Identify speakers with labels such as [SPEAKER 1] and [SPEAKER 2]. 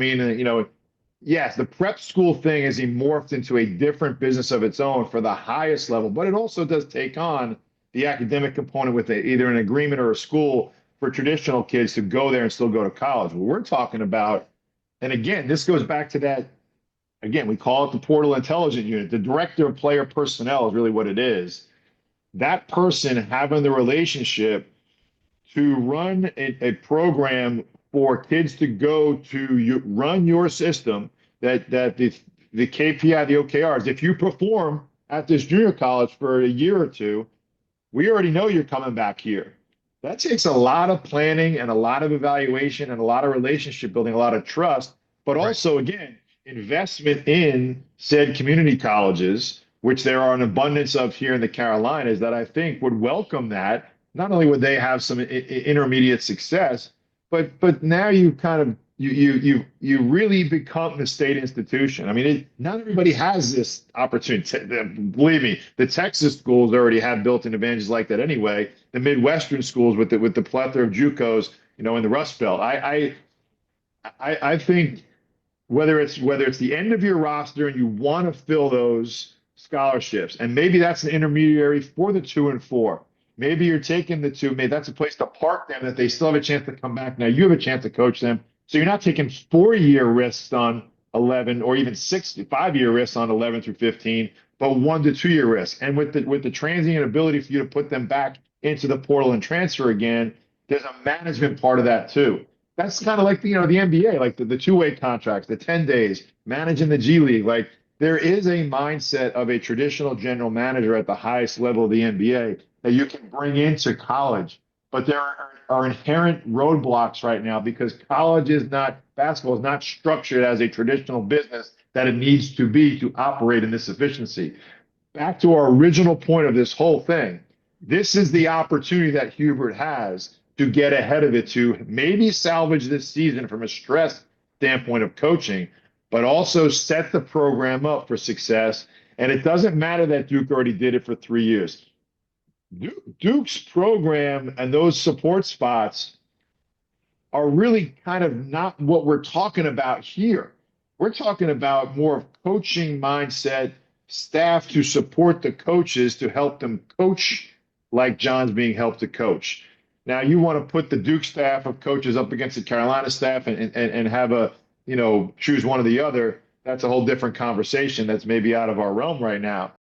[SPEAKER 1] mean, yes, the prep school thing has morphed into a different business of its own for the highest level, but it also does take on the academic component with either an agreement or a school for traditional kids to go there and still go to college. What we're talking about, and again, this goes back to that, again, we call it the portal intelligence unit. The director of player personnel is really what it is. That person having the relationship to run a program for kids to go to run your system, that the KPI, the OKRs, if you perform at this junior college for a year or two, we already know you're coming back here. That takes a lot of planning and a lot of evaluation and a lot of relationship building, a lot of trust, but
[SPEAKER 2] Right.
[SPEAKER 1] also, again, investment in said community colleges, which there are an abundance of here in the Carolinas that I think would welcome that. Not only would they have some intermediate success, but now you kind of you really become the state institution. I mean, not everybody has this opportunity. Believe me, the Texas schools already have built-in advantages like that anyway. The Midwestern schools with the plethora of JUCOs, in the Rust Belt. I think whether it's the end of your roster and you want to fill those scholarships, and maybe that's an intermediary for the 2 and 4. Maybe you're taking the two. Maybe that's a place to park them that they still have a chance to come back. Now you have a chance to coach them, so you're not taking 4-year risks on 11 or even 5-year risks on 11 through 15, but 1 to 2 year risks. And with the transient ability for you to put them back into the portal and transfer again, there's a management part of that too. That's kind of like the NBA, like the two-way contracts, the 10 days, managing the G League. Like there is a mindset of a traditional general manager at the highest level of the NBA that you can bring into college. But there are inherent roadblocks right now because basketball is not structured as a traditional business that it needs to be to operate in this efficiency. Back to our original point of this whole thing, this is the opportunity that Hubert has to get ahead of it, to maybe salvage this season from a stress standpoint of coaching, but also set the program up for success. And it doesn't matter that Duke already did it for 3 years. Duke's program and those support spots are really kind of not what we're talking about here. We're talking about more of coaching mindset, staff to support the coaches to help them coach like John's being helped to coach. Now you want to put the Duke staff of coaches up against the Carolina staff and have choose one or the other. That's a whole different conversation that's maybe out of our realm right now.